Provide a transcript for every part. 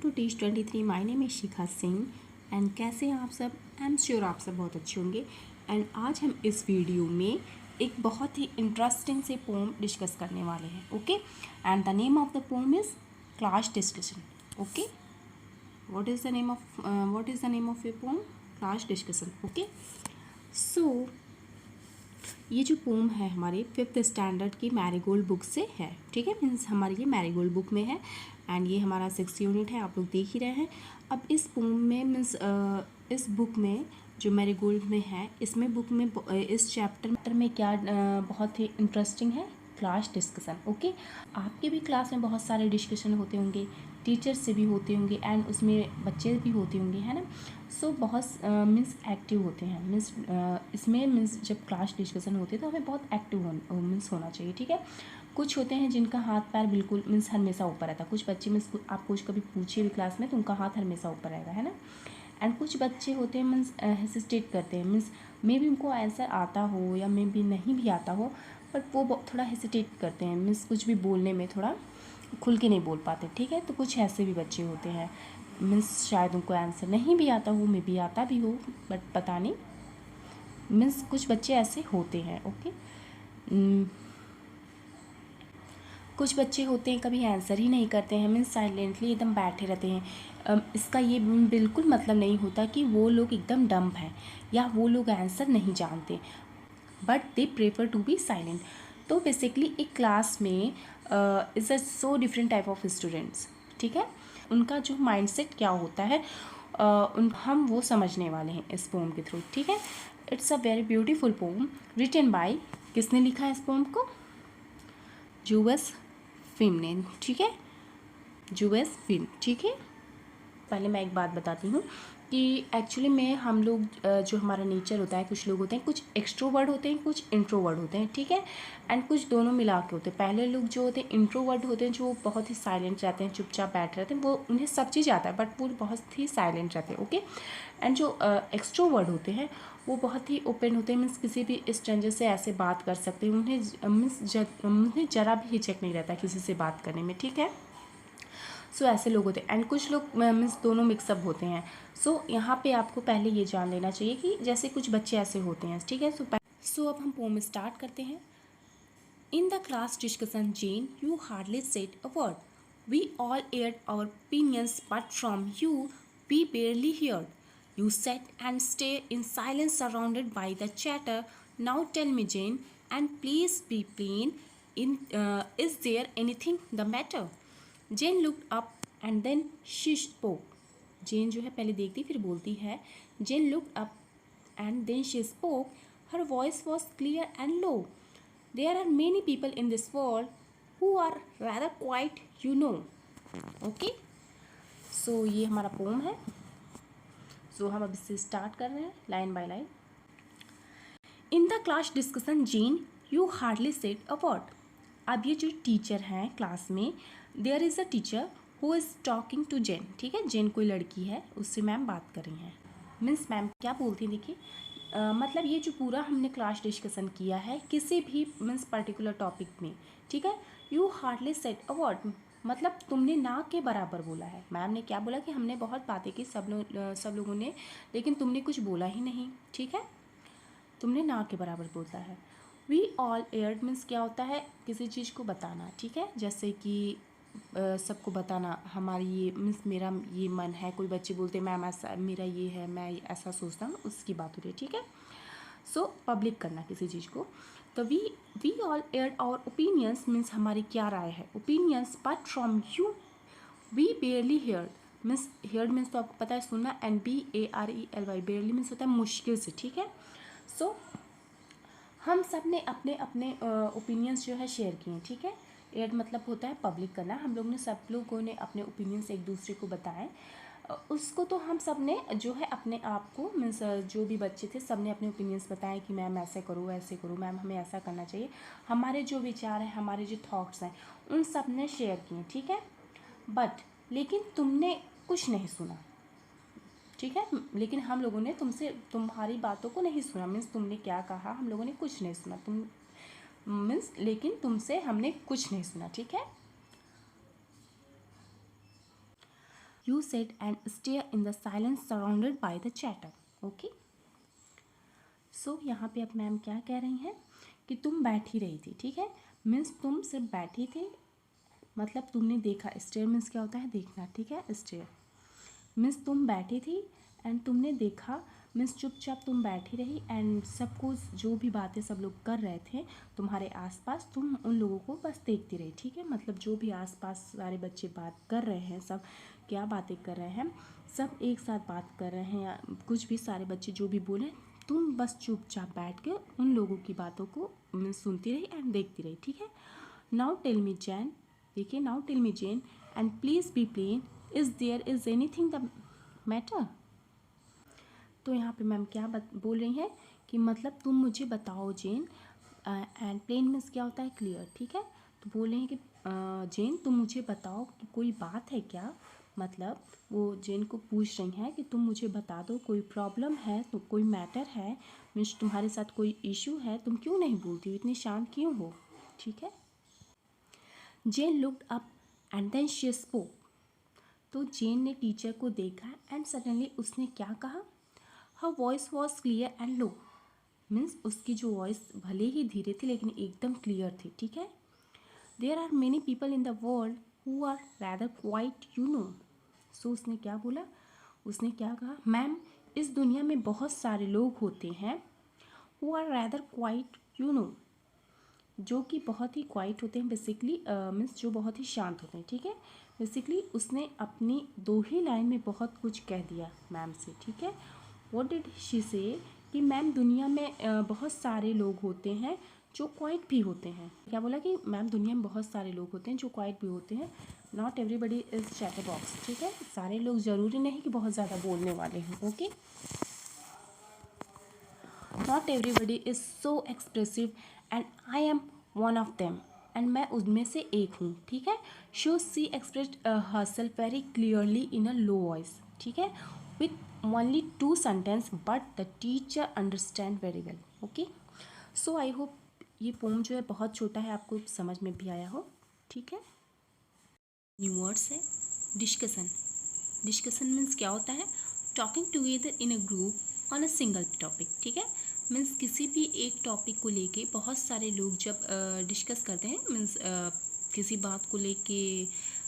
To teach 23। My name is Shikha Singh and कैसे हैं आप सब। आई एम श्योर आप सब बहुत अच्छे होंगे। एंड आज हम इस वीडियो में एक बहुत ही इंटरेस्टिंग से पोम डिस्कस करने वाले हैं। Okay, and the name of the pome is class discussion. Okay, what is the name of your poem? Class discussion. Okay, so ये जो पोम है हमारे 5th स्टैंडर्ड की मैरीगोल्ड बुक से है। ठीक है, मीन्स हमारी ये मैरीगोल्ड बुक में है एंड ये हमारा 6th यूनिट है, आप लोग देख ही रहे हैं। अब इस पोम में मीन्स इस बुक में जो मैरीगोल्ड में है, इसमें बुक में इस चैप्टर में क्या बहुत ही इंटरेस्टिंग है, क्लास डिस्कशन। ओके, आपके भी क्लास में बहुत सारे डिस्कशन होते होंगे, टीचर्स से भी होते होंगे एंड उसमें बच्चे भी होते होंगे, है ना। सो बहुत मीन्स एक्टिव होते हैं। मीन्स इसमें मीन्स जब क्लास डिस्कशन होते हैं तो हमें बहुत एक्टिव मीन्स होना चाहिए। ठीक है, कुछ होते हैं जिनका हाथ पैर बिल्कुल मीन्स हमेशा ऊपर रहता है। कुछ बच्चे मीन्स आप कुछ कभी पूछिए भी क्लास में तो उनका हाथ हमेशा ऊपर रहेगा, है ना। एंड कुछ बच्चे होते हैं मीन्स हेसिटेट करते हैं, मीन्स मे भी उनको आंसर आता हो या मे भी नहीं भी आता हो, बट वो थोड़ा हेसिटेट करते हैं, मीन्स कुछ भी बोलने में थोड़ा खुल के नहीं बोल पाते। ठीक है, तो कुछ ऐसे भी बच्चे होते हैं, मीन्स शायद उनको आंसर नहीं भी आता हो, मे भी आता भी हो, बट पता नहीं। मीन्स कुछ बच्चे ऐसे होते हैं। ओके, कुछ बच्चे होते हैं कभी आंसर ही नहीं करते हैं, मीन्स साइलेंटली एकदम बैठे रहते हैं। इसका ये बिल्कुल मतलब नहीं होता कि वो लोग एकदम डम्प हैं या वो लोग आंसर नहीं जानते, but they prefer to be silent. तो बेसिकली एक क्लास में is a so different type of students. ठीक है, उनका जो माइंडसेट क्या होता है हम वो समझने वाले हैं इस पोम के थ्रू। ठीक है, it's a very beautiful poem written by, किसने लिखा है इस पोम को? जूएस फिम ने। ठीक है, जूएस फिम। ठीक है, पहले मैं एक बात बताती हूँ कि एक्चुअली में हम लोग जो हमारा नेचर होता है, कुछ लोग होते हैं कुछ एक्सट्रोवर्ड होते हैं, कुछ इंट्रोवर्ड होते हैं। ठीक है, एंड कुछ दोनों मिला के होते हैं। पहले लोग जो होते हैं इंट्रोवर्ड होते हैं, जो बहुत ही साइलेंट रहते हैं, चुपचाप बैठ रहते हैं, वो उन्हें सब चीज़ आता है बट वो बहुत ही साइलेंट रहते हैं। ओके, एंड जो एक्सट्रोवर्ड होते हैं वो बहुत ही ओपन होते हैं, मीन्स किसी भी स्ट्रेंजर से ऐसे बात कर सकते हैं, उन्हें ज़रा भी हिचक नहीं रहता किसी से बात करने में। ठीक है, सो ऐसे लोग होते हैं एंड कुछ लोग मीन्स दोनों मिक्सअप होते हैं। सो यहाँ पे आपको पहले ये जान लेना चाहिए कि जैसे कुछ बच्चे ऐसे होते हैं। ठीक है, सो अब हम पोम स्टार्ट करते हैं। In the class discussion Jane you hardly said a word, we all aired our opinions but from you we barely heard. You sat and stay in silence surrounded by the chatter. Now tell me Jane and please be plain in, is there anything the matter? Jane looked up and then she spoke. Jane जो है पहले देखती फिर बोलती है। Jane looked up and then she spoke. Her voice was clear and low. There are many people in this world who are rather quiet, you know. Okay, so ये हमारा pome है। सो हम अब इससे स्टार्ट कर रहे हैं line by line. In the class discussion Jane you hardly said a word. अब ये जो टीचर हैं क्लास में, there is a teacher who is talking to Jane. ठीक है, जेन कोई लड़की है, उससे मैम बात कर रही हैं। मीन्स मैम क्या बोलती हैं, देखिए मतलब ये जो पूरा हमने क्लास डिस्कशन किया है किसी भी मीन्स पर्टिकुलर टॉपिक में। ठीक है, you hardly said a word, मतलब तुमने ना के बराबर बोला है। मैम ने क्या बोला कि हमने बहुत बातें की सब लोगों ने, लेकिन तुमने कुछ बोला ही नहीं। ठीक है, तुमने ना के बराबर बोलता है। वी ऑल एयर्ड मीन्स क्या होता है, किसी चीज़ को बताना। ठीक है, जैसे कि सबको बताना हमारी ये मीन्स मेरा ये मन है। कोई बच्चे बोलते हैं मैम ऐसा मेरा ये है, मैं ऐसा सोचता हूँ, उसकी बात हो रही है। ठीक है, सो पब्लिक करना किसी चीज़ को। तो we all aired our opinions means हमारी क्या राय है, opinions, but from you we barely heard. Means heard means तो आपको पता है सुनना, एंड BARELY बेयरली मीन्स होता है मुश्किल से। ठीक है, सो हम सब ने अपने अपने ओपिनियंस जो है शेयर किए। ठीक है, एड मतलब होता है पब्लिक करना। हम लोग ने सब लोगों ने अपने ओपिनियंस एक दूसरे को बताएं। उसको तो हम सब ने जो है अपने आप को मीन्स जो भी बच्चे थे सब ने अपने ओपिनियंस बताए कि मैम ऐसे करो ऐसे करो, मैम हमें ऐसा करना चाहिए। हमारे जो विचार हैं, हमारे जो थॉट्स हैं, उन सब ने शेयर किए। ठीक है, बट लेकिन तुमने कुछ नहीं सुना। ठीक है, लेकिन हम लोगों ने तुम्हारी बातों को नहीं सुना। मीन्स तुमने क्या कहा हम लोगों ने कुछ नहीं सुना, तुम मीन्स लेकिन तुमसे हमने कुछ नहीं सुना। ठीक है, You sit and stare in the silence surrounded by the chatter. Okay. सो यहाँ पे अब मैम क्या कह रही हैं कि तुम बैठी रही थी, ठीक है, मीन्स तुम सिर्फ बैठी थी, मतलब तुमने देखा। स्टेयर मीन्स क्या होता है, देखना, ठीक है। स्टेयर मीन्स तुम बैठी थी एंड तुमने देखा, मीन्स चुपचाप तुम बैठी रही एंड सब कुछ जो भी बातें सब लोग कर रहे थे तुम्हारे आसपास, तुम उन लोगों को बस देखती रही, ठीक है। मतलब जो भी आसपास सारे बच्चे बात कर रहे हैं, सब क्या बातें कर रहे हैं, सब एक साथ बात कर रहे हैं या कुछ भी, सारे बच्चे जो भी बोले, तुम बस चुपचाप बैठ के उन लोगों की बातों को सुनती रही एंड देखती रही, ठीक है। नाउ टेल मी जैन, देखिए, now tell me Jain and please be plain, is there is anything the matter. तो यहाँ पे मैम क्या बोल रही हैं कि मतलब तुम मुझे बताओ जेन, एंड प्लेन मीन्स क्या होता है, क्लियर, ठीक है। तो बोल रहे हैं कि जेन तुम मुझे बताओ कि कोई बात है क्या, मतलब वो जेन को पूछ रही हैं कि तुम मुझे बता दो, कोई प्रॉब्लम है तो कोई मैटर है, मीन्स तुम्हारे साथ कोई इशू है, तुम क्यों नहीं बोलती हो, इतनी शांत क्यों हो, ठीक है। Jane looked up and then she spoke. तो जेन ने टीचर को देखा एंड सडनली उसने क्या कहा, हर voice was clear and low, means उसकी जो वॉइस भले ही धीरे थी लेकिन एकदम क्लियर थी, ठीक है। There are many people in the world who are rather quiet, you know. So उसने क्या बोला, उसने क्या कहा, मैम इस दुनिया में बहुत सारे लोग होते हैं, who are rather quiet, you know, जो कि बहुत ही क्वाइट होते हैं, बेसिकली मीन्स जो बहुत ही शांत होते हैं, ठीक है। बेसिकली उसने अपनी 2 ही लाइन में बहुत कुछ कह दिया मैम से, ठीक है। व्हाट डिड शी से, कि मैम दुनिया में बहुत सारे लोग होते हैं जो क्वाइट भी होते हैं। क्या बोला कि मैम दुनिया में बहुत सारे लोग होते हैं जो क्वाइट भी होते हैं, not everybody is chatter box, ठीक है। सारे लोग ज़रूरी नहीं कि बहुत ज़्यादा बोलने वाले हों, okay. Not everybody is so expressive and I am one of them, and मैं उनमें से एक हूँ, ठीक है। So she expressed herself very clearly in a low voice, ठीक है, with only 2 sentence but the teacher understand very well, okay. So I hope ये पोम जो है बहुत छोटा है, आपको समझ में भी आया हो, ठीक है। न्यू वर्ड्स है डिस्कशन। डिस्कशन मीन्स क्या होता है, talking together in a group on a single topic, ठीक है। मीन्स किसी भी एक टॉपिक को लेके बहुत सारे लोग जब डिस्कस करते हैं, मीन्स किसी बात को लेके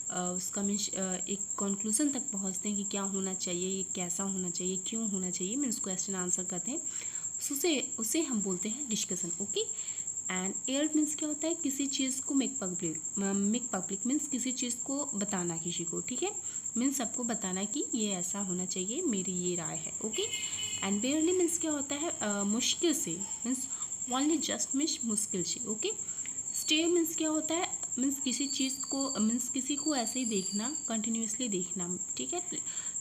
उसका मीन्स एक कंक्लूजन तक पहुंचते हैं कि क्या होना चाहिए, ये कैसा होना चाहिए, क्यों होना चाहिए, मीन्स क्वेश्चन आंसर करते हैं, उसे हम बोलते हैं discussion, okay. And air means क्या होता है, किसी चीज़ को मेक पब्लिक मीन्स किसी चीज़ को बताना किसी को, ठीक है, मीन्स सबको बताना कि ये ऐसा होना चाहिए, मेरी ये राय है, ओके। एंड बेयरली मीन्स क्या होता है, मुश्किल से, मीन्स ओनली जस्ट मीन्स मुश्किल से, ओके। स्टेयर मीन्स क्या होता है, मीन्स किसी चीज़ को, मीन्स किसी को ऐसे ही देखना, कंटिन्यूसली देखना, ठीक है।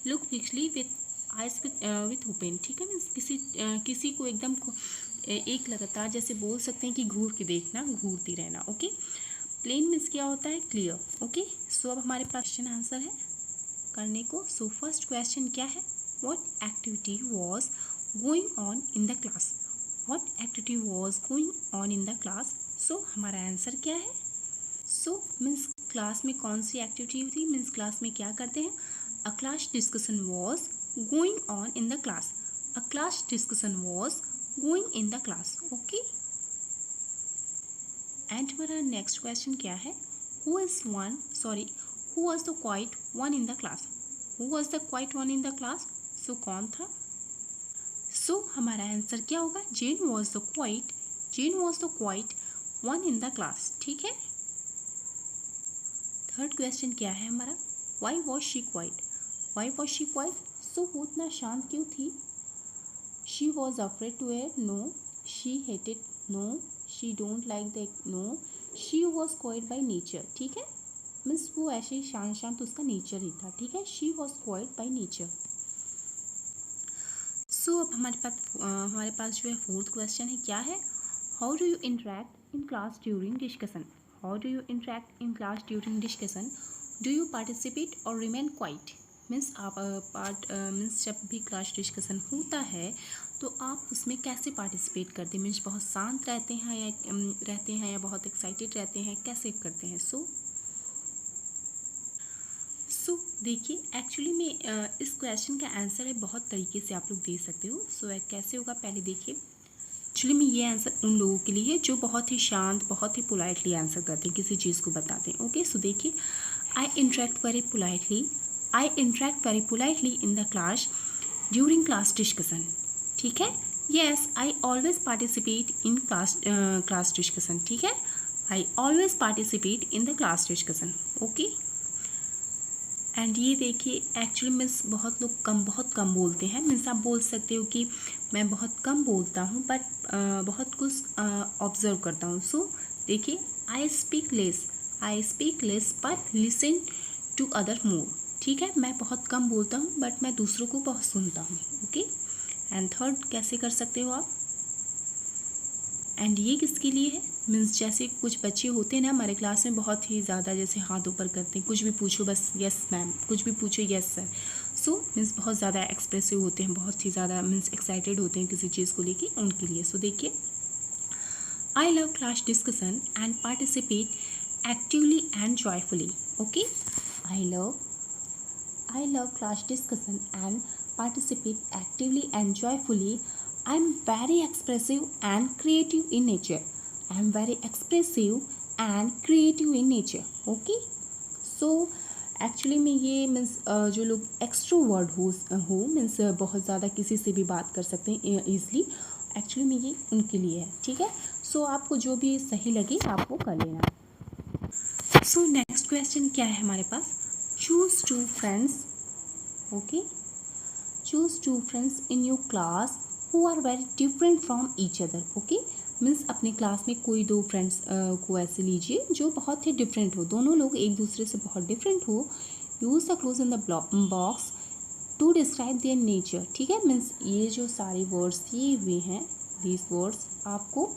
Look fixedly with eyes with open, ठीक है, मीन्स किसी को एकदम एक लगातार, जैसे बोल सकते हैं कि घूर के देखना, घूरती रहना, ओके। प्लेन मीन्स क्या होता है, क्लियर, ओके। सो अब हमारे पास क्वेश्चन आंसर है करने को। सो फर्स्ट क्वेश्चन क्या है, what activity was going on in the class, what activity was going on in the class. So हमारा आंसर क्या है, सो मीन्स क्लास में कौन सी एक्टिविटी हुई, मीन्स क्लास में क्या करते हैं, a class discussion was going on in the class, a class discussion was going in the class, okay. And हमारा नेक्स्ट क्वेश्चन क्या है, who was the quiet one in the class, who was the quiet one in the class. So कौन था, so हमारा answer क्या होगा, Jane was the quiet one in the class, ठीक है। थर्ड क्वेश्चन क्या है हमारा, why was she quiet, so वो इतना शांत क्यों थी। She was afraid to air, no, she hated, no, she don't like the, no, she was quiet by nature, ठीक है, मीन्स वो ऐसे ही शांत उसका नेचर ही था, ठीक है। She was quiet by nature. So अब हमारे पास जो है फोर्थ क्वेश्चन है, क्या है, how do you interact in class during discussion, do you participate और रिमेन क्वाइट। मीन्स आप मीन्स जब भी क्लास डिस्कशन होता है तो आप उसमें कैसे पार्टिसिपेट करते हैं, मीन्स बहुत शांत रहते हैं या बहुत एक्साइटेड रहते हैं, कैसे करते हैं। सो देखिए, एक्चुअली में इस क्वेश्चन का आंसर है बहुत तरीके से आप लोग दे सकते हो। सो कैसे होगा, पहले देखिए। एक्चुअली में ये आंसर उन लोगों के लिए है जो बहुत ही शांत, बहुत ही पोलाइटली आंसर करते हैं, किसी चीज़ को बताते हैं। ओके, सो देखिए, I interact very politely in the class during class discussion. ठीक है, yes, I always participate in class discussion. ठीक है, I always participate in the class discussion. Okay, and ये देखिए, एक्चुअली मीन्स बहुत कम बोलते हैं। मीन्स आप बोल सकते हो कि मैं बहुत कम बोलता हूँ, बट बहुत कुछ ऑब्जर्व करता हूँ। सो देखिए, I speak less but listen to other more. ठीक है, मैं बहुत कम बोलता हूँ बट मैं दूसरों को बहुत सुनता हूँ। ओके, एंड थर्ड कैसे कर सकते हो आप, एंड ये किसके लिए है, मीन्स जैसे कुछ बच्चे होते हैं ना हमारे क्लास में, बहुत ही ज़्यादा जैसे हाथ ऊपर करते हैं, कुछ भी पूछो बस यस मैम, कुछ भी पूछो यस सर। सो मीन्स बहुत ज़्यादा एक्सप्रेसिव होते हैं, बहुत ही ज़्यादा मीन्स एक्साइटेड होते हैं किसी चीज़ को लेके, उनके लिए। सो देखिए, I love class discussion and participate actively and joyfully. Okay, I love class discussion and participate actively and joyfully. I am very expressive and creative in nature. Okay. So actually में ये मीन्स जो लोग extrovert हो means बहुत ज़्यादा किसी से भी बात कर सकते हैं ईज़िली, एक्चुअली में ये उनके लिए है। ठीक है, सो आपको जो भी सही लगे आप वो कर लेना। सो नेक्स्ट क्वेश्चन क्या है हमारे पास, choose two friends. Okay, choose two friends in your class who are very different from each other. Okay, means अपने क्लास में कोई दो फ्रेंड्स को ऐसे लीजिए जो बहुत ही डिफरेंट हो, दोनों लोग एक दूसरे से बहुत डिफरेंट हो। Use the clues in the box to describe their nature. ठीक है, मीन्स ये जो सारे वर्ड्स दिए हुए हैं, दीज वर्ड्स आपको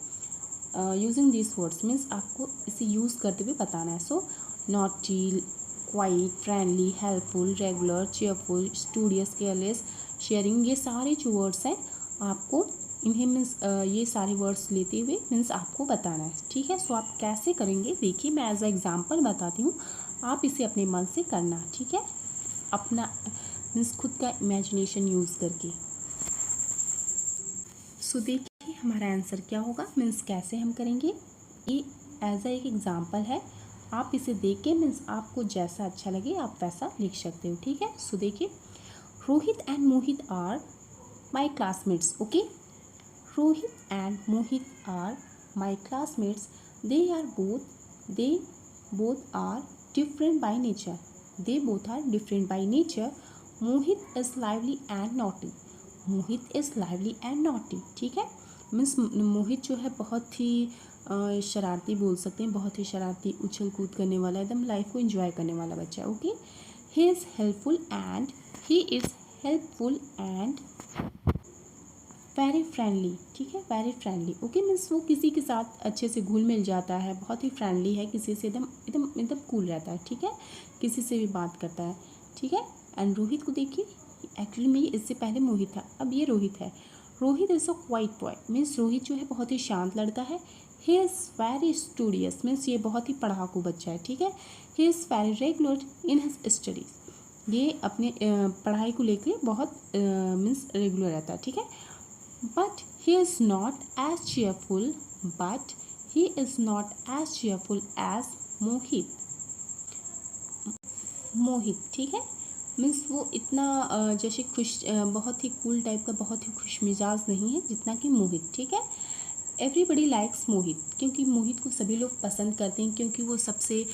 यूजिंग दीज वर्ड्स मीन्स आपको इसे यूज़ करते हुए बताना है। सो naughty, quite, friendly, helpful, regular, cheerful, studious, careless, sharing, ये सारे जो वर्ड्स हैं आपको इन्हें मीन्स ये सारे वर्ड्स लेते हुए मीन्स आपको बताना है। ठीक है, सो आप कैसे करेंगे देखिए, मैं एज अ एग्जांपल बताती हूँ, आप इसे अपने मन से करना। ठीक है, अपना मीन्स खुद का इमेजिनेशन यूज़ करके। सो देखिए हमारा आंसर क्या होगा, मीन्स कैसे हम करेंगे, ये एज अ एक एग्जांपल है, आप इसे देख के मीन्स आपको जैसा अच्छा लगे आप वैसा लिख सकते हो। ठीक है, सो देखिए, Rohit and Mohit are my classmates. Okay, Rohit and Mohit are my classmates, they both are different by nature. Mohit is lively and naughty. ठीक है, मीन्स मोहित जो है बहुत ही शरारती बोल सकते हैं, बहुत ही शरारती, उछल कूद करने वाला, एकदम लाइफ को एंजॉय करने वाला बच्चा है। Okay, he is helpful and very friendly. ठीक है, वेरी फ्रेंडली। ओके, मीन्स वो किसी के साथ अच्छे से घुल मिल जाता है, बहुत ही फ्रेंडली है, किसी से एकदम कूल रहता है। ठीक है, किसी से भी बात करता है। ठीक है, एंड रोहित को देखिए, एक्चुअली में इससे पहले मोहित था, अब ये रोहित है। Rohit is a quite boy, means Rohit जो है बहुत ही शांत लड़का है। He is very studious, means ये बहुत ही पढ़ाकू बच्चा है। ठीक है, he is very regular in his studies, ये अपने पढ़ाई को लेकर बहुत मीन्स रेगुलर रहता है। ठीक है, but he is not as cheerful as Mohit. ठीक है, मीन्स वो इतना जैसे बहुत ही कूल टाइप का, बहुत ही खुश मिजाज नहीं है जितना कि मोहित। ठीक है, एवरीबडी लाइक्स मोहित, क्योंकि मोहित को सभी लोग पसंद करते हैं, क्योंकि वो सबसे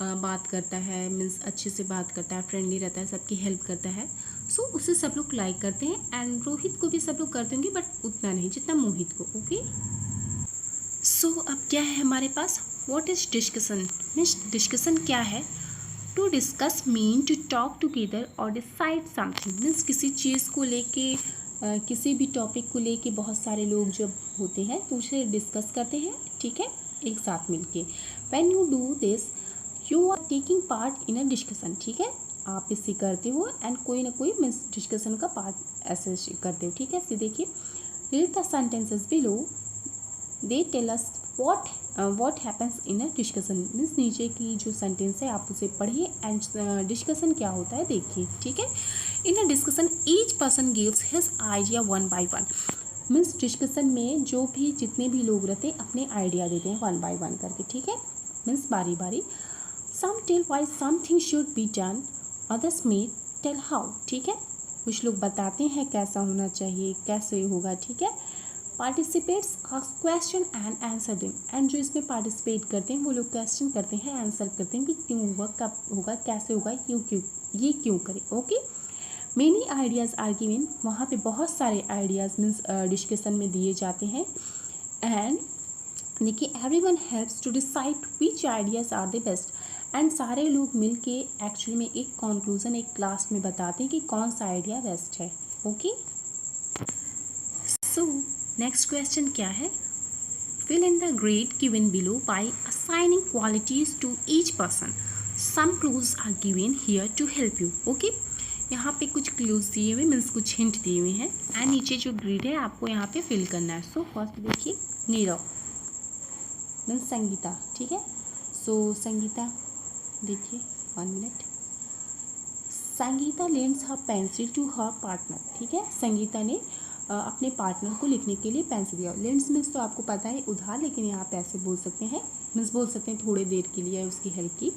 बात करता है, मीन्स अच्छे से बात करता है, फ्रेंडली रहता है, सबकी हेल्प करता है। सो उसे सब लोग लाइक करते हैं, एंड रोहित को भी सब लोग करते होंगे बट उतना नहीं जितना मोहित को। ओके, सो अब क्या है हमारे पास, what is discussion. Means discussion क्या है, to discuss mean to talk together और डिसाइड समथिंग। मीन्स किसी चीज़ को लेके किसी भी टॉपिक को लेके बहुत सारे लोग जब होते हैं तो उसे डिस्कस करते हैं। ठीक है, एक साथ मिलके। When you do this you are taking part in a discussion. ठीक है, आप इसे करते हो एंड कोई ना कोई मीन्स डिस्कशन का पार्ट ऐसे करते हो। ठीक है, इसे देखिए, read the sentences below, they tell us what what happens in a discussion, means नीचे की जो सेंटेंस है आप उसे पढ़िए एंड डिस्कशन क्या होता है देखिए, ठीक है। In a discussion each person gives his idea one by one, means discussion में जो भी जितने भी लोग रहते हैं अपने आइडिया देते हैं वन बाय वन करके, ठीक है, मीन्स बारी बारी। Some tell why something should be done, others may tell how, ठीक है, कुछ लोग बताते हैं कैसा होना चाहिए, कैसे होगा, ठीक है। Participates ask question and answer them, and जो इसमें पार्टिसिपेट करते हैं वो लोग क्वेश्चन करते हैं, आंसर करते हैं कि क्यों होगा, कब होगा, कैसे होगा, ये क्यों करें, okay. Many ideas are given, वहाँ पे बहुत सारे आइडियाज़ मीन्स डिस्कशन में दिए जाते हैं। एंड देखिए everyone helps to decide which ideas are the best, and सारे लोग मिल के एक्चुअली में एक कंक्लूजन एक लास्ट में बताते हैं कि कौन सा आइडिया बेस्ट है, ओके। सो नेक्स्ट क्वेश्चन क्या है, fill in the grade given below by assigning qualities to each person, some clues are given here to help you, okay। यहाँ पे कुछ क्लूज दिए हुए मीन्स कुछ हिंट दिए हुए हैं एंड नीचे जो ग्रेड है आपको यहाँ पे फिल करना है। सो फर्स्ट देखिए नीरव मीन्स संगीता, ठीक है। सो संगीता देखिए 1 minute, Sangeeta lends her pencil to her partner, ठीक है, संगीता ने अपने पार्टनर को लिखने के लिए पेंसिल दिया। लेंड्स मीन्स तो आपको पता है उधार, लेकिन यहाँ पे ऐसे बोल सकते हैं, मीन्स बोल सकते हैं थोड़ी देर के लिए उसकी हेल्प की।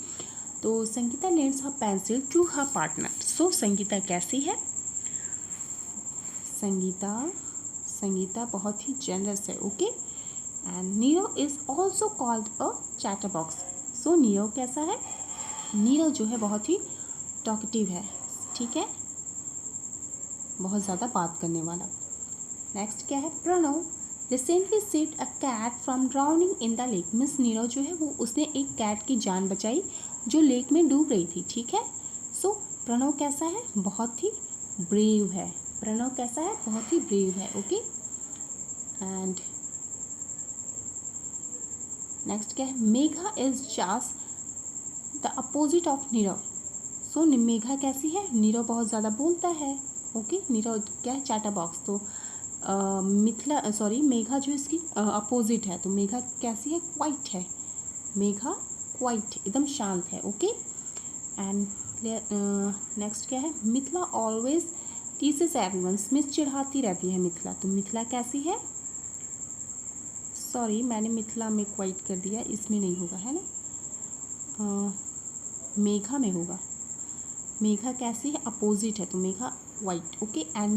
तो Sangeeta lends her pencil to her partner. So Sangeeta कैसी है, संगीता बहुत ही जेनरस है, okay. And Nirav is also called a chatterbox. So Nirav कैसा है, नीरव जो है बहुत ही टॉकेटिव है, ठीक है, बहुत ज़्यादा बात करने वाला। नेक्स्ट क्या है, Pranav recently saved a cat from drowning in the lake, means Nirav जो है वो उसने एक कैट की जान बचाई जो लेक में डूब रही थी, ठीक है। सो प्रणव कैसा है, बहुत ही ब्रेव है, प्रणव कैसा है, बहुत ही ब्रेव है, ओके। एंड नेक्स्ट क्या है, Megha is just the opposite of Nirav. So Megha कैसी है, नीरव बहुत ज़्यादा बोलता है, ओके, नीरव क्या है, चैटर बॉक्स। तो मेघा जो इसकी अपोजिट है, तो मेघा कैसी है, क्वाइट है, मेघा क्वाइट एकदम शांत है, ओके। एंड नेक्स्ट क्या है, Mithila always teaches everyone, miss चिढ़ाती रहती है मिथिला, तो मिथिला कैसी है, सॉरी मैंने मिथिला में क्वाइट कर दिया, इसमें नहीं होगा, है ना, मेघा में होगा। मेघा कैसी है, अपोजिट है, तो Megha white, okay. And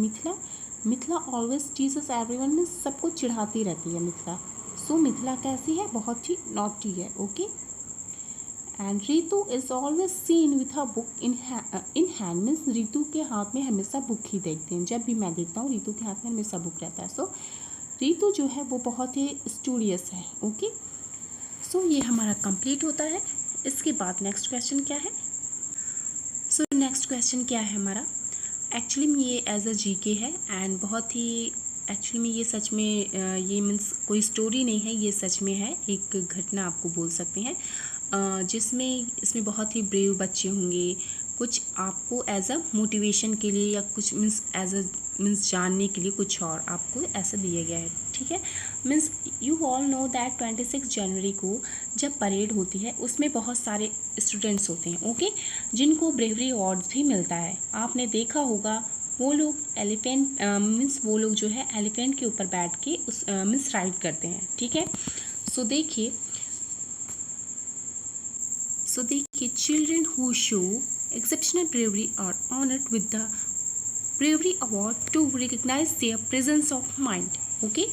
Mithila always teaches everyone, means सबको चिढ़ाती रहती है मिथिला। सो मिथिला कैसी है, बहुत ही नॉटी है, okay. And Ritu is always seen with a book in hand, means Ritu के हाथ में हमेशा बुक ही देखते हैं, जब भी मैं देखता हूँ रितु के हाथ में हमेशा बुक रहता है। सो रितु जो है वो बहुत ही स्टूडियस है, ओके। सो ये हमारा कंप्लीट होता है। इसके बाद नेक्स्ट क्वेश्चन क्या है, सो नेक्स्ट क्वेश्चन क्या है हमारा, एक्चुअली में ये एज अ जीके है एंड बहुत ही एक्चुअली में ये सच में ये मीन्स कोई स्टोरी नहीं है, ये सच में है, एक घटना आपको बोल सकते हैं, जिसमें इसमें बहुत ही ब्रेव बच्चे होंगे, कुछ आपको एज अ मोटिवेशन के लिए या कुछ मीन्स एज अ मीन्स जानने के लिए कुछ और आपको ऐसा दिया गया है, ठीक है। Means you all know that 26 जनवरी को जब परेड होती है उसमें बहुत सारे स्टूडेंट्स होते हैं, ओके, जिनको ब्रेवरी अवार्ड्स भी मिलता है। आपने देखा होगा वो लोग एलिफेंट मीन्स वो लोग जो है एलिफेंट के ऊपर बैठ के उस मीन्स राइड करते हैं, ठीक है। सो देखिए children who show exceptional bravery are honoured with the bravery award to recognise their presence of mind, okay.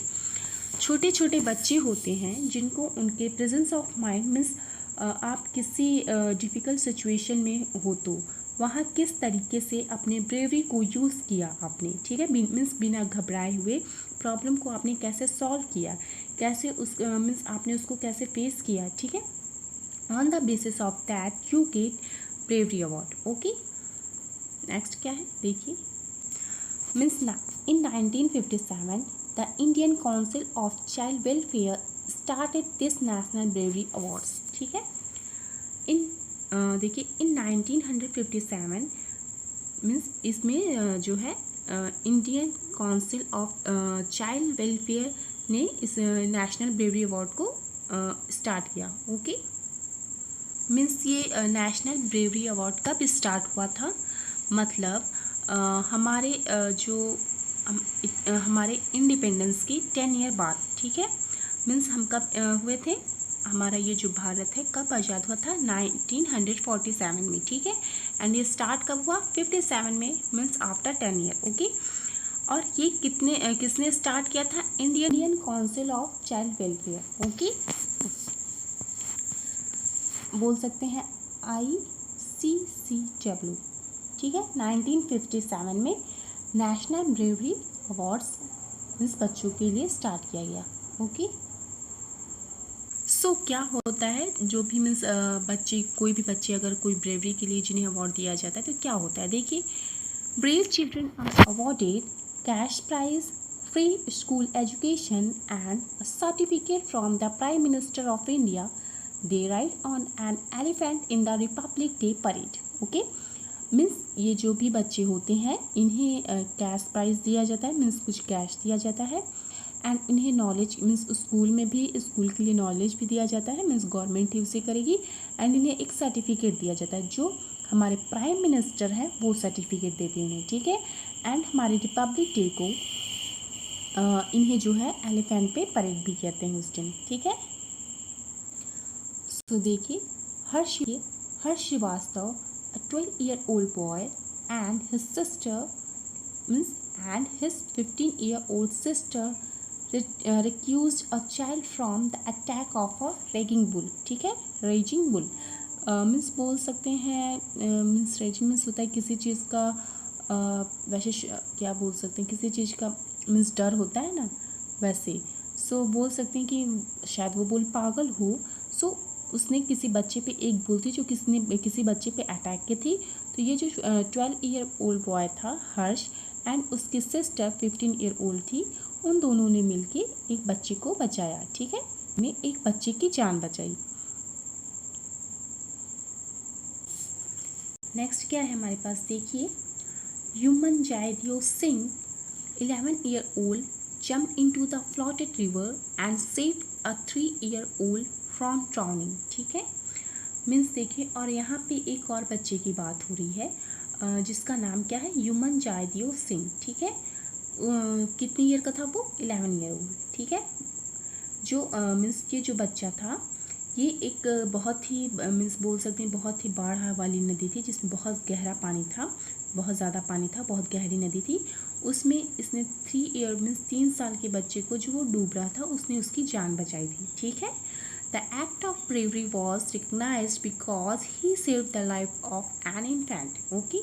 छोटे छोटे बच्चे होते हैं जिनको उनके प्रेजेंस ऑफ माइंड मीन्स आप किसी डिफ़िकल्ट सिचुएशन में हो तो वहाँ किस तरीके से अपने ब्रेवरी को यूज़ किया आपने, ठीक है, मीन्स बिना घबराए हुए प्रॉब्लम को आपने कैसे सॉल्व किया, कैसे उस मीन्स आपने उसको कैसे फेस किया, ठीक है। On the basis of that you get bravery award, okay. Next क्या है देखिए, means in 1957 the Indian council of child welfare started this national bravery awards, ठीक है। देखिए इन 1957 मीन्स इसमें जो है Indian council of child welfare ने इस नेशनल ब्रेवरी अवार्ड को स्टार्ट किया। ओके, मीन्स ये नेशनल ब्रेवरी अवार्ड कब स्टार्ट हुआ था, मतलब हमारे हमारे इंडिपेंडेंस की 10 ईयर बाद, ठीक है। मीन्स हम कब हुए थे, हमारा ये जो भारत है कब आज़ाद हुआ था, 1947 में, ठीक है। एंड ये स्टार्ट कब हुआ, 57 में, मीन्स आफ्टर 10 ईयर। ओके, और ये किसने स्टार्ट किया था, Indian council of child welfare. Okay, बोल सकते हैं ICCW, ठीक है। 1957 में नेशनल ब्रेवरी अवार्ड्स मीन्स बच्चों के लिए स्टार्ट किया गया। ओके, सो क्या होता है, जो भी मीन्स बच्चे, कोई भी बच्चे अगर कोई ब्रेवरी के लिए जिन्हें अवार्ड दिया जाता है तो क्या होता है, देखिए, brave children are awarded cash prize, free school education and certificate from the prime minister of India. They ride on an elephant in the Republic Day parade. Okay, means ये जो भी बच्चे होते हैं इन्हें कैश प्राइज़ दिया जाता है, मीन्स कुछ कैश दिया जाता है। एंड इन्हें नॉलेज, मीन्स स्कूल में भी, स्कूल के लिए नॉलेज भी दिया जाता है, मीन्स गवर्नमेंट ही उसे करेगी। एंड इन्हें एक सर्टिफिकेट दिया जाता है, जो हमारे प्राइम मिनिस्टर हैं वो सर्टिफिकेट देते हैं उन्हें, ठीक है। एंड हमारी रिपब्लिक डे को इन्हें जो है एलिफेंट पे परेड भी कहते हैं उस दिन, ठीक है। तो देखिए, हर्ष Srivastava, a 12-year-old boy, and his sister and his 15-year-old sister recused a child from the attack of a raging bull, ठीक है, raging bull मीन्स बोल सकते हैं, मीन्स रेजिंग मीन्स होता है किसी चीज़ का वैसे क्या बोल सकते हैं, किसी चीज़ का मीन्स डर होता है ना, वैसे। सो बोल सकते हैं कि शायद वो बुल पागल हो। सो उसने किसी बच्चे पे, एक बुल थी जो किसी बच्चे पे अटैक की थी। तो ये जो 12-year-old बॉय था हर्ष, एंड उसकी सिस्टर 15-year-old थी, उन दोनों ने मिलके एक बच्चे को बचाया, ठीक है, ने एक बच्चे की जान बचाई। नेक्स्ट क्या है हमारे पास, देखिए, ह्यूमन Jaideo Singh 11-year-old jumped into the flooded river and saved a 3-year-old from drowning, ठीक है। मीन्स देखिए, और यहाँ पे एक और बच्चे की बात हो रही है जिसका नाम क्या है, ह्यूमन जायदियो सिंह, ठीक है। कितनी ईयर का था वो, 11-year-old, ठीक है। जो मीन्स ये जो बच्चा था, ये एक बहुत ही मीन्स बोल सकते हैं बहुत ही बाढ़ वाली नदी थी, जिसमें बहुत गहरा पानी था, बहुत ज़्यादा पानी था, बहुत गहरी नदी थी। उसमें इसने 3 ईयर मीन्स 3 साल के बच्चे को, जो वो डूब रहा था, उसने उसकी जान बचाई थी, ठीक है। The act of bravery was recognised because he saved the life of an infant. Okay,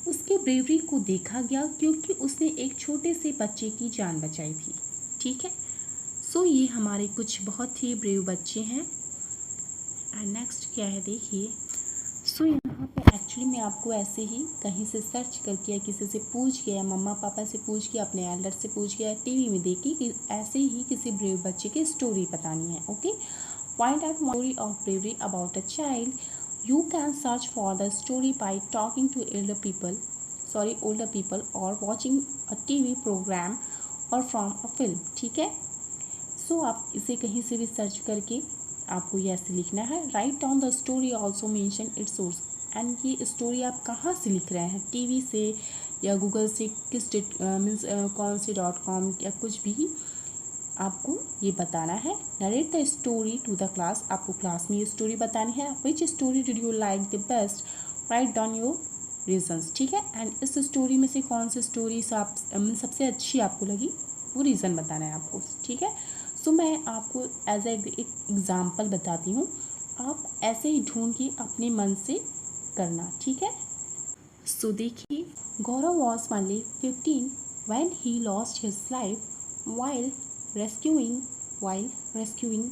उसके ब्रेवरी को देखा गया क्योंकि उसने एक छोटे से बच्चे की जान बचाई थी, ठीक है। सो ये हमारे कुछ बहुत ही ब्रेव बच्चे हैं। एंड नेक्स्ट क्या है, देखिए, सो यहाँ पे एक्चुअली मैं आपको ऐसे ही कहीं से सर्च करके या किसी से पूछ के, या मम्मा पापा से पूछ के, अपने एल्डर से पूछ के, या टीवी में देखी कि ऐसे ही किसी ब्रेव बच्चे की स्टोरी बतानी है। Okay, find out story of bravery about a child. You can search for the story by talking to older people और वॉचिंग अ टीवी प्रोग्राम और फ्रॉम अ फिल्म, ठीक है। सो आप इसे कहीं से भी सर्च करके आपको ये ऐसे लिखना है, write down the story also mention it's source. And ये स्टोरी आप कहाँ से लिख रहे हैं, टीवी से या गूगल से, किस मीन्स कौन से .com या कुछ भी आपको ये बताना है। Narrate the story to the class, आपको क्लास में ये स्टोरी बतानी है। Which story did you like the best, write down your reasons, ठीक है। एंड इस स्टोरी में से कौन सी स्टोरी सबसे अच्छी आपको लगी, वो रीज़न बताना है आपको, ठीक है। सो मैं आपको एज एक एग्ज़ाम्पल बताती हूँ, आप ऐसे ही ढूंढ के अपने मन से करना, ठीक है। सो देखिए, गौरव was only 15 when he lost his life while rescuing RESCUING।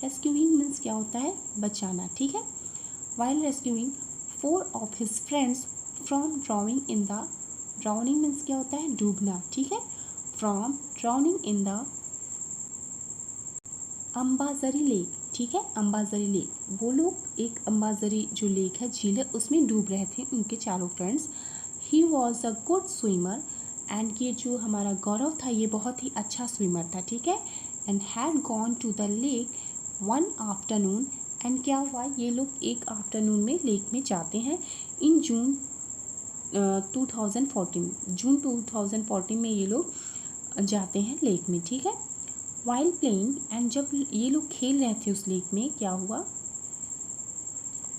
Rescuing means क्या होता है, बचाना, ठीक है। while rescuing 4 of his friends from drowning means क्या होता है, डूबना, ठीक है। From drowning in the Ambazari lake, ठीक है। अम्बाजरी लेक, वो लोग एक अम्बाजरी जो लेक है, झील है, उसमें डूब रहे थे उनके चारों friends. He was a good swimmer and ये जो हमारा गौरव था ये बहुत ही अच्छा स्विमर था, ठीक है। And had gone to the lake one afternoon, and क्या हुआ, ये लोग एक आफ्टरनून में लेक में जाते हैं इन जून 2014, जून 2014 में ये लोग जाते हैं लेक में, ठीक है। वाइल प्लेइंग, एंड जब ये लोग खेल रहे थे उस लेक में, क्या हुआ,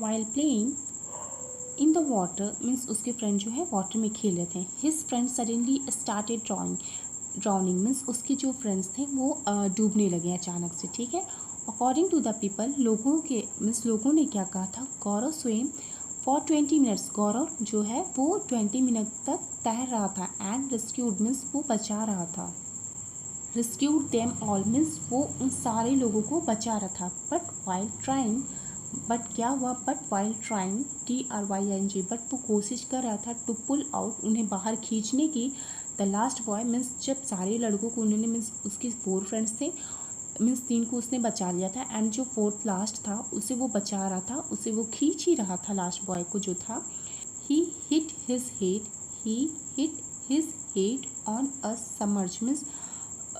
while playing in the water, means उसके फ्रेंड जो है वाटर में खेल रहे थे। His friend suddenly started drowning, means उसके जो फ्रेंड्स थे वो डूबने लगे अचानक से, ठीक है। अकॉर्डिंग टू द पीपल, लोगों ने क्या कहा था, गौरव स्विम फॉर 20 मिनट्स, गौरव जो है वो 20 मिनट तक तैर रहा था। एंड रेस्क्यूड, मीन्स वो बचा रहा था। रेस्क्यूड देम ऑल, मीन्स वो उन सारे लोगों को बचा रहा था। बट क्या हुआ, वाइल ट्राइंग TRYNG, बट वो कोशिश कर रहा था टू पुल आउट, उन्हें बाहर खींचने की। द लास्ट बॉय, मीन्स जब सारे लड़कों को उन्होंने, मीन्स उसके 4 फ्रेंड्स थे, मीन्स 3 को उसने बचा लिया था, एंड जो 4th लास्ट था उसे वो बचा रहा था, उसे वो खींच ही रहा था लास्ट बॉय को जो था। He hit his head on a submerge, means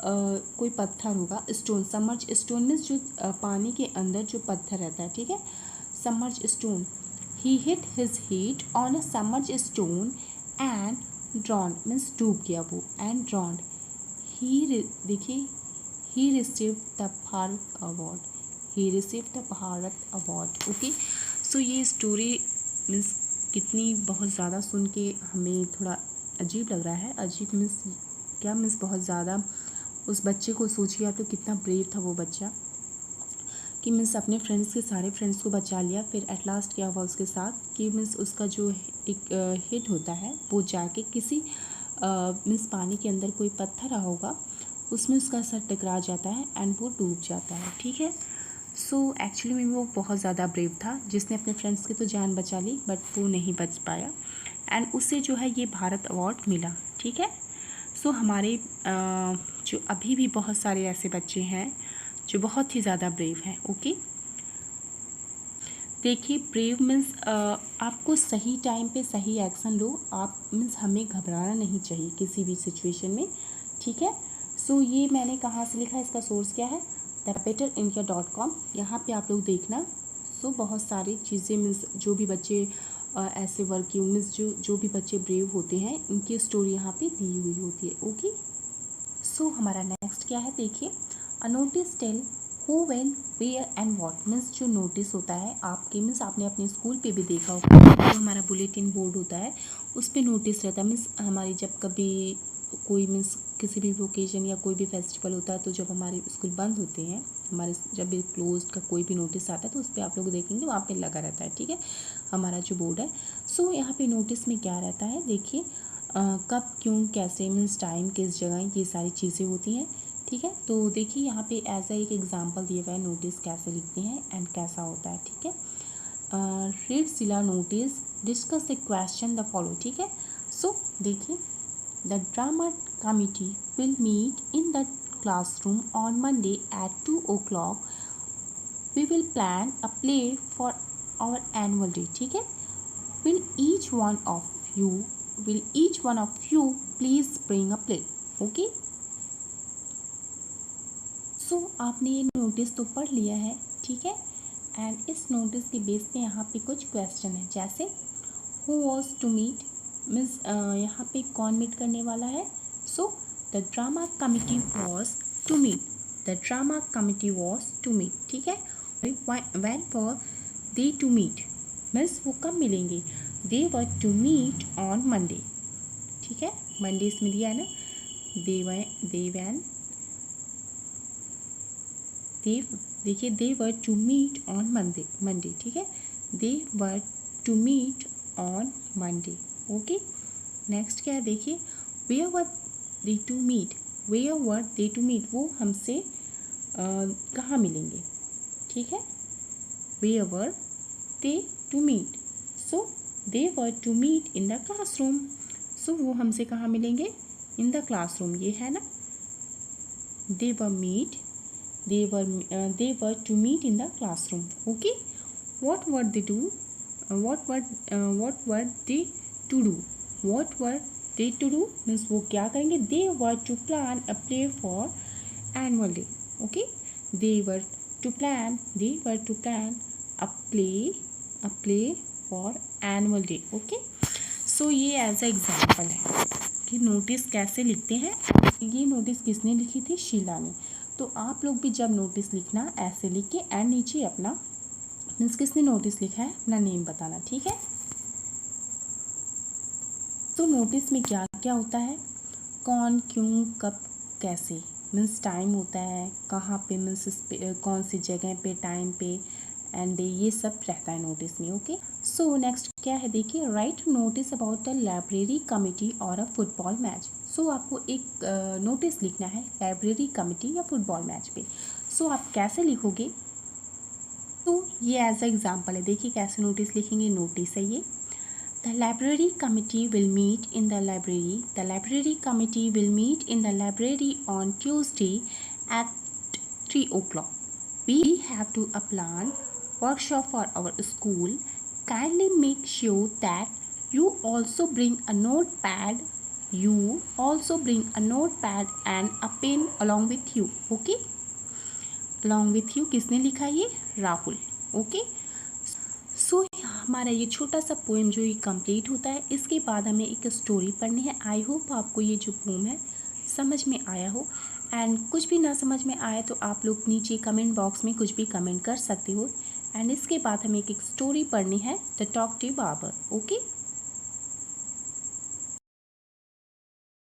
कोई पत्थर होगा, स्टोन, सबमर्ज स्टोन मीन्स जो पानी के अंदर जो पत्थर रहता है, ठीक है, submerge stone. He hit his head on a submerge stone and drowned, means डूब गया वो, एंड ड्रॉन्ड। देखिए, he received the Bharat award, okay. So ये स्टोरी मीन्स कितनी बहुत ज़्यादा सुन के हमें थोड़ा अजीब लग रहा है। अजीब मीन्स क्या, मीन्स बहुत ज़्यादा उस बच्चे को सोचिए आप लोग, कितना ब्रेव था वो बच्चा कि मीन्स अपने फ्रेंड्स के सारे फ्रेंड्स को बचा लिया। फिर एट लास्ट क्या हुआ उसके साथ कि मीन्स उसका जो एक हिट होता है वो जाके किसी मीन्स पानी के अंदर कोई पत्थर रहा होगा, उसमें उसका सर टकरा जाता है एंड वो डूब जाता है, ठीक है। सो एक्चुअली में वो बहुत ज़्यादा ब्रेव था, जिसने अपने फ्रेंड्स की तो जान बचा ली बट वो नहीं बच पाया, एंड उससे जो है ये भारत अवार्ड मिला, ठीक है। सो हमारे जो अभी भी बहुत सारे ऐसे बच्चे हैं जो बहुत ही ज़्यादा ब्रेव हैं, ओके। देखिए, ब्रेव मीन्स आपको सही टाइम पे सही एक्शन लो, आप मीन्स हमें घबराना नहीं चाहिए किसी भी सिचुएशन में, ठीक है। सो ये मैंने कहाँ से लिखा है, इसका सोर्स क्या है, thebetterindia.com, यहाँ पे आप लोग देखना। सो बहुत सारी चीज़ें मीन्स जो भी बच्चे ऐसे वर्किंग मीन्स जो भी बच्चे ब्रेव होते हैं उनकी स्टोरी यहाँ पे दी हुई होती है, ओके। सो हमारा नेक्स्ट क्या है, देखिए, a notice tell who when where and what, means जो नोटिस होता है आपके, मीन्स आपने अपने स्कूल पे भी देखा होगा, जो हमारा बुलेटिन बोर्ड होता है उस पर नोटिस रहता है, मीन्स हमारी जब कभी कोई मीन्स किसी भी ओकेजन या कोई भी फेस्टिवल होता है, तो जब हमारे स्कूल बंद होते हैं, हमारे जब भी क्लोज का कोई भी नोटिस आता है तो उस पर आप लोग देखेंगे वहाँ पे लगा रहता है, ठीक है, हमारा जो बोर्ड है। सो यहाँ पे नोटिस में क्या रहता है, देखिए, कब, क्यों, कैसे, मीन्स टाइम, किस जगह, ये सारी चीज़ें होती हैं, ठीक है। तो देखिए यहाँ पे एज एक एग्जांपल दिया हुआ है नोटिस कैसे लिखते हैं एंड कैसा होता है, ठीक है। Read Sheila notice, discuss the question the follow, ठीक है। सो देखिए, the drama committee will meet in the classroom on Monday at 2 o'clock. We will plan a play for our annual day, ठीक है। Will each one of you please bring a play, okay? सो आपने ये notice तो पढ़ लिया है, ठीक है। एंड इस नोटिस के बेस पे यहाँ पे कुछ क्वेश्चन है, जैसे who was to meet, means यहाँ पे कौन मीट करने वाला है। So the drama committee was to meet, ठीक है। When were they to meet, means वो कब मिलेंगे, they were to meet on Monday, ठीक है। मंडे इसमें दिया है ना, देखिए, they were to meet on Monday, ठीक है, they were to meet on Monday, okay. Next क्या है, देखिए, where were they to meet, वो हमसे कहाँ मिलेंगे, ठीक है, where were they to meet, so they were to meet in the classroom, so वो हमसे कहाँ मिलेंगे, इन द क्लासरूम, ये है ना, they were to meet in the classroom, okay. What were they to do, they to do means वो क्या करेंगे, they were to plan a play for annual day. Okay, they were to plan a play for annual day. Okay, so ये as a example है कि notice कैसे लिखते हैं. ये नोटिस किसने लिखी थी, शीला ने. तो आप लोग भी जब नोटिस लिखना ऐसे लिख के एंड नीचे अपना मीन्स किसने नोटिस लिखा है अपना नेम बताना. ठीक है. तो नोटिस में क्या क्या होता है, कौन, क्यों, कब, कैसे मीन्स टाइम होता है, कहाँ पे मीन्स कौन सी जगह पे, टाइम पे एंड ये सब रहता है नोटिस में. ओके, सो नेक्स्ट क्या है देखिए, right notice about the library committee और अ फुटबॉल मैच. सो आपको एक नोटिस लिखना है लाइब्रेरी कमिटी या फुटबॉल मैच पे. सो आप कैसे लिखोगे, तो ये एज अ एग्जाम्पल है. देखिए कैसे नोटिस लिखेंगे. नोटिस है ये, The library committee will meet in the library. The library committee will meet in the library on Tuesday at 3 o'clock. We have to a plan workshop for our school. Kindly make sure that you also bring a notepad. You also bring a notepad and a pen along with you. Okay? Along with you किसने लिखा ये, Rahul. Okay, सो हमारा ये छोटा सा poem जो ये complete होता है. इसके बाद हमें एक स्टोरी पढ़नी है. आई होप आपको ये जो पोएम है समझ में आया हो. एंड कुछ भी ना समझ में आए तो आप लोग नीचे कमेंट बॉक्स में कुछ भी कमेंट कर सकते हो. एंड इसके बाद हमें एक स्टोरी पढ़नी है, द टॉकटिव बार्बर. ओके.